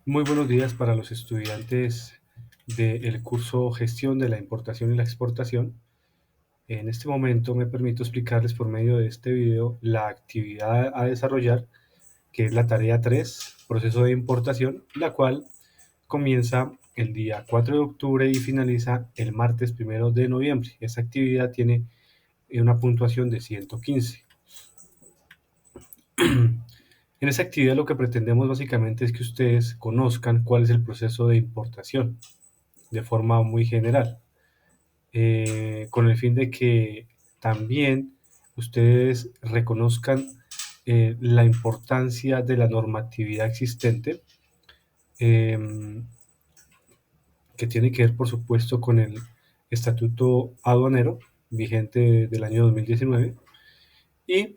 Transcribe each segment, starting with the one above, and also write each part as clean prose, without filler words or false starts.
Muy buenos días para los estudiantes del curso Gestión de la Importación y la Exportación. En este momento me permito explicarles por medio de este video la actividad a desarrollar, que es la tarea 3, proceso de importación, la cual comienza el día 4 de octubre y finaliza el martes 1 de noviembre. Esta actividad tiene una puntuación de 115. En esta actividad lo que pretendemos básicamente es que ustedes conozcan cuál es el proceso de importación de forma muy general, con el fin de que también ustedes reconozcan la importancia de la normatividad existente, eh, que tiene que ver, por supuesto, con el Estatuto Aduanero vigente del año 2019 y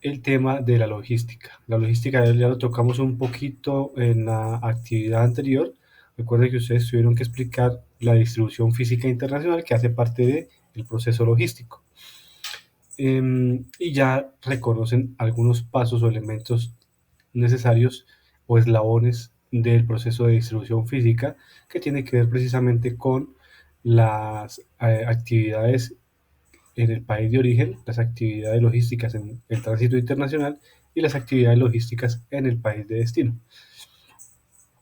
el tema de la logística. La logística ya lo tocamos un poquito en la actividad anterior. Recuerden que ustedes tuvieron que explicar la distribución física internacional que hace parte del proceso logístico. Y ya reconocen algunos pasos o elementos necesarios o eslabones del proceso de distribución física que tiene que ver precisamente con las actividades en el país de origen, las actividades logísticas en el tránsito internacional y las actividades logísticas en el país de destino.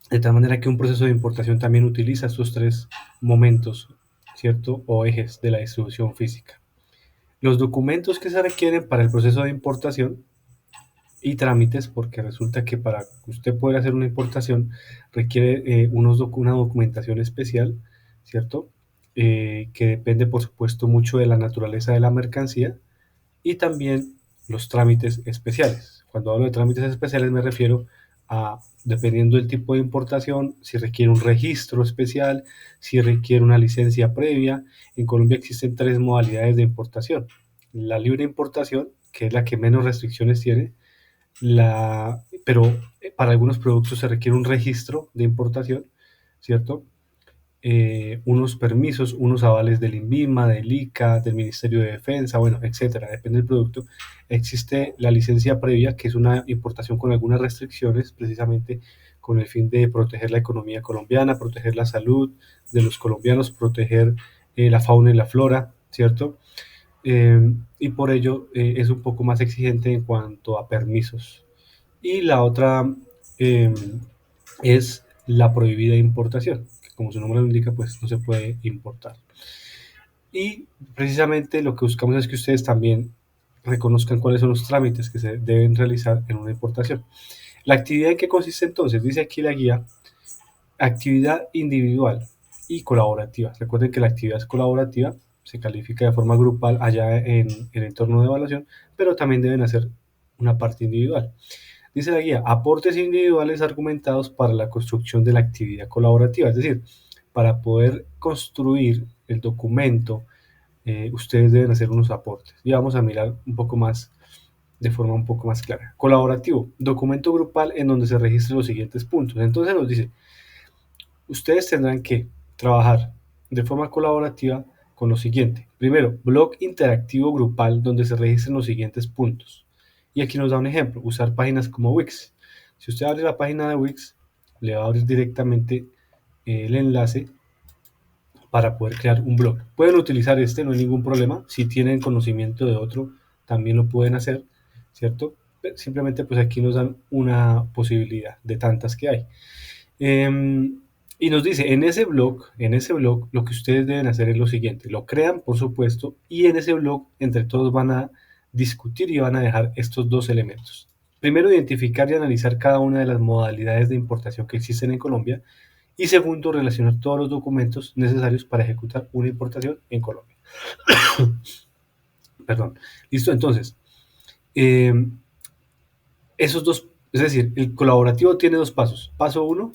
De tal manera que un proceso de importación también utiliza estos tres momentos, ¿cierto? O ejes de la distribución física. Los documentos que se requieren para el proceso de importación y trámites, porque resulta que para usted poder hacer una importación requiere una documentación especial, ¿cierto? Que depende, por supuesto, mucho de la naturaleza de la mercancía y también los trámites especiales. Cuando hablo de trámites especiales me refiero a, dependiendo del tipo de importación, si requiere un registro especial, si requiere una licencia previa. En Colombia existen tres modalidades de importación. La libre importación, que es la que menos restricciones tiene, pero para algunos productos se requiere un registro de importación, ¿cierto? Unos permisos, unos avales del INVIMA, del ICA, del Ministerio de Defensa, bueno, etcétera, depende del producto. Existe la licencia previa, que es una importación con algunas restricciones, precisamente con el fin de proteger la economía colombiana, proteger la salud de los colombianos, proteger la fauna y la flora, ¿cierto? Y por ello es un poco más exigente en cuanto a permisos. Y la otra eh, es la prohibida importación, que como su nombre lo indica, pues no se puede importar. Y precisamente lo que buscamos es que ustedes también reconozcan cuáles son los trámites que se deben realizar en una importación. La actividad en qué consiste entonces, dice aquí la guía, actividad individual y colaborativa. Recuerden que la actividad es colaborativa, se califica de forma grupal allá en el entorno de evaluación, pero también deben hacer una parte individual. Dice la guía, aportes individuales argumentados para la construcción de la actividad colaborativa, es decir, para poder construir el documento, ustedes deben hacer unos aportes. Y vamos a mirar un poco más, de forma un poco más clara. Colaborativo, documento grupal en donde se registren los siguientes puntos. Entonces nos dice, ustedes tendrán que trabajar de forma colaborativa con lo siguiente. Primero, blog interactivo grupal donde se registren los siguientes puntos. Y aquí nos da un ejemplo, usar páginas como Wix. Si usted abre la página de Wix, le va a abrir directamente el enlace para poder crear un blog. Pueden utilizar este, no hay ningún problema. Si tienen conocimiento de otro, también lo pueden hacer, ¿cierto? Simplemente pues aquí nos dan una posibilidad de tantas que hay. Y nos dice, en ese blog, lo que ustedes deben hacer es lo siguiente, lo crean, por supuesto, y en ese blog, entre todos van a discutir y van a dejar estos dos elementos. Primero, identificar y analizar cada una de las modalidades de importación que existen en Colombia. Y segundo, relacionar todos los documentos necesarios para ejecutar una importación en Colombia. Perdón. Listo, entonces, eh, esos dos, es decir, el colaborativo tiene dos pasos, paso uno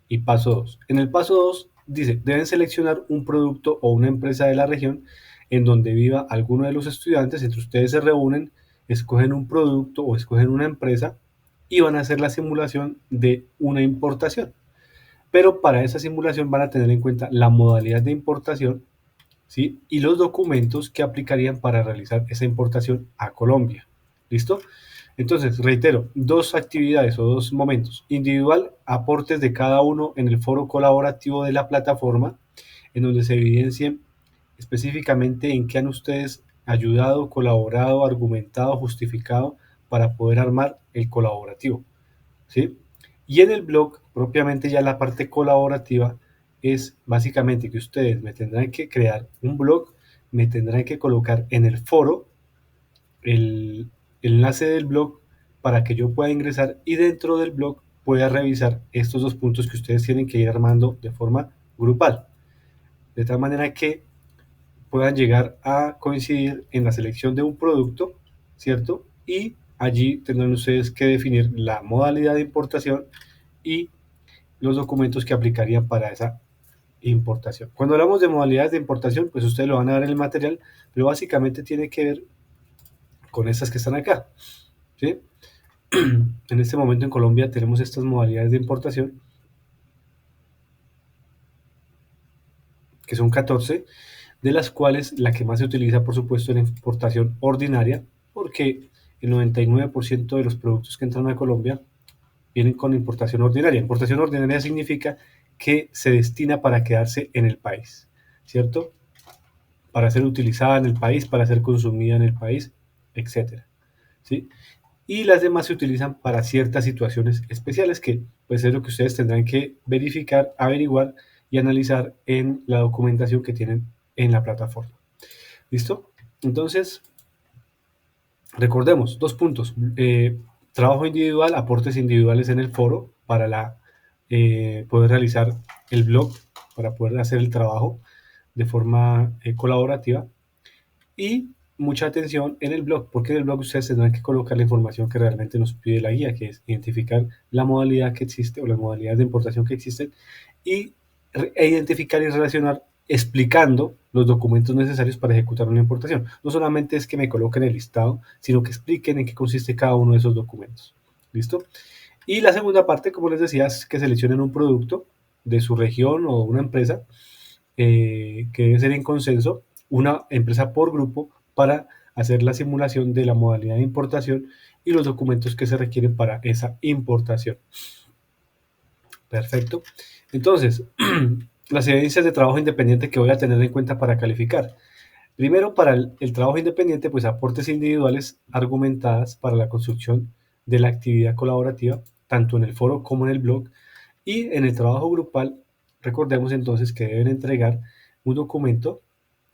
y paso dos. En el paso dos dice, deben seleccionar un producto o una empresa de la región en donde viva alguno de los estudiantes, entre ustedes se reúnen, escogen un producto o escogen una empresa y van a hacer la simulación de una importación. Pero para esa simulación van a tener en cuenta la modalidad de importación, ¿sí? Y los documentos que aplicarían para realizar esa importación a Colombia. ¿Listo? Entonces, reitero, dos actividades o dos momentos. Individual, aportes de cada uno en el foro colaborativo de la plataforma, en donde se evidencien específicamente en qué han ustedes ayudado, colaborado, argumentado, justificado para poder armar el colaborativo, ¿sí? Y en el blog, propiamente ya la parte colaborativa, es básicamente que ustedes me tendrán que crear un blog, me tendrán que colocar en el foro el enlace del blog para que yo pueda ingresar y dentro del blog pueda revisar estos dos puntos que ustedes tienen que ir armando de forma grupal, de tal manera que puedan llegar a coincidir en la selección de un producto, ¿cierto? Y allí tendrán ustedes que definir la modalidad de importación y los documentos que aplicarían para esa importación. Cuando hablamos de modalidades de importación, pues ustedes lo van a ver en el material, pero básicamente tiene que ver con estas que están acá, ¿sí? En este momento en Colombia tenemos estas modalidades de importación, que son 14, de las cuales la que más se utiliza, por supuesto, es la importación ordinaria, porque el 99% de los productos que entran a Colombia vienen con importación ordinaria. Importación ordinaria significa que se destina para quedarse en el país, ¿cierto? Para ser utilizada en el país, para ser consumida en el país, etcétera, ¿sí? Y las demás se utilizan para ciertas situaciones especiales que pues es lo que ustedes tendrán que verificar, averiguar y analizar en la documentación que tienen en la plataforma. ¿Listo? Entonces, recordemos, dos puntos. Trabajo individual, aportes individuales en el foro para poder realizar el blog, para poder hacer el trabajo de forma colaborativa. Y mucha atención en el blog, porque en el blog ustedes tendrán que colocar la información que realmente nos pide la guía, que es identificar la modalidad que existe o las modalidades de importación que existen y identificar y relacionar explicando los documentos necesarios para ejecutar una importación. No solamente es que me coloquen el listado, sino que expliquen en qué consiste cada uno de esos documentos. ¿Listo? Y la segunda parte, como les decía, es que seleccionen un producto de su región o una empresa que debe ser en consenso, una empresa por grupo, para hacer la simulación de la modalidad de importación y los documentos que se requieren para esa importación. Perfecto. Entonces, las evidencias de trabajo independiente que voy a tener en cuenta para calificar. Primero, para el trabajo independiente, pues aportes individuales argumentadas para la construcción de la actividad colaborativa, tanto en el foro como en el blog. Y en el trabajo grupal, recordemos entonces que deben entregar un documento,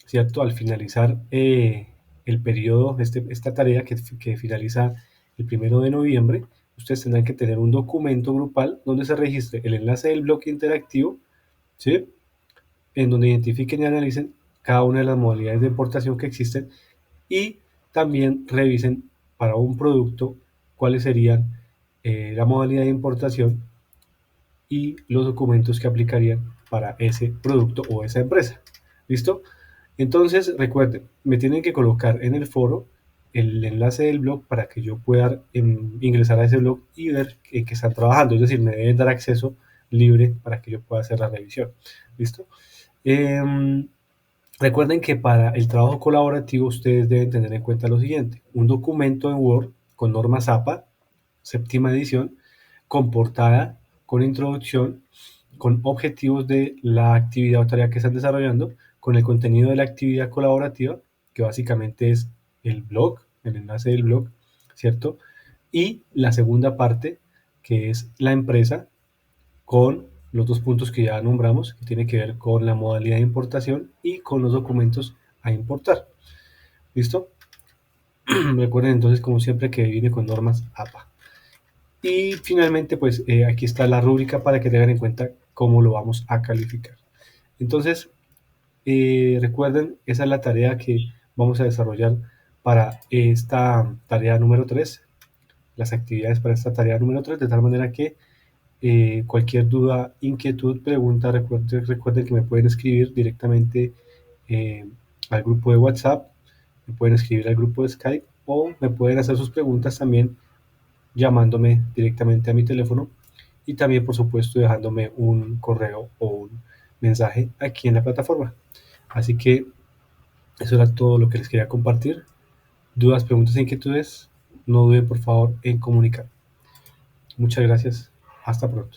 ¿cierto? Al finalizar el periodo, esta tarea que finaliza el 1 de noviembre, ustedes tendrán que tener un documento grupal donde se registre el enlace del bloque interactivo, ¿sí? En donde identifiquen y analicen cada una de las modalidades de importación que existen y también revisen para un producto cuáles serían la modalidad de importación y los documentos que aplicarían para ese producto o esa empresa. ¿Listo? Entonces, recuerden, me tienen que colocar en el foro el enlace del blog para que yo pueda ingresar a ese blog y ver que están trabajando. Es decir, me deben dar acceso libre para que yo pueda hacer la revisión. ¿Listo? Recuerden que para el trabajo colaborativo ustedes deben tener en cuenta lo siguiente: un documento en Word con normas APA, séptima edición, con portada, con introducción, con objetivos de la actividad o tarea que están desarrollando, con el contenido de la actividad colaborativa, que básicamente es el blog, el enlace del blog, ¿cierto? Y la segunda parte, que es la empresa, con los dos puntos que ya nombramos, que tiene que ver con la modalidad de importación y con los documentos a importar. ¿Listo? Recuerden entonces, como siempre, que viene con normas APA. Y finalmente, pues aquí está la rúbrica para que tengan en cuenta cómo lo vamos a calificar. Entonces, recuerden, esa es la tarea que vamos a desarrollar para esta tarea número 3, las actividades para esta tarea número 3, de tal manera que cualquier duda, inquietud, pregunta, recuerden que me pueden escribir directamente eh, al grupo de WhatsApp, me pueden escribir al grupo de Skype o me pueden hacer sus preguntas también llamándome directamente a mi teléfono y también, por supuesto, dejándome un correo o un mensaje aquí en la plataforma. Así que eso era todo lo que les quería compartir. ¿Dudas, preguntas e inquietudes? no duden por favor en comunicar. Muchas gracias. Hasta pronto.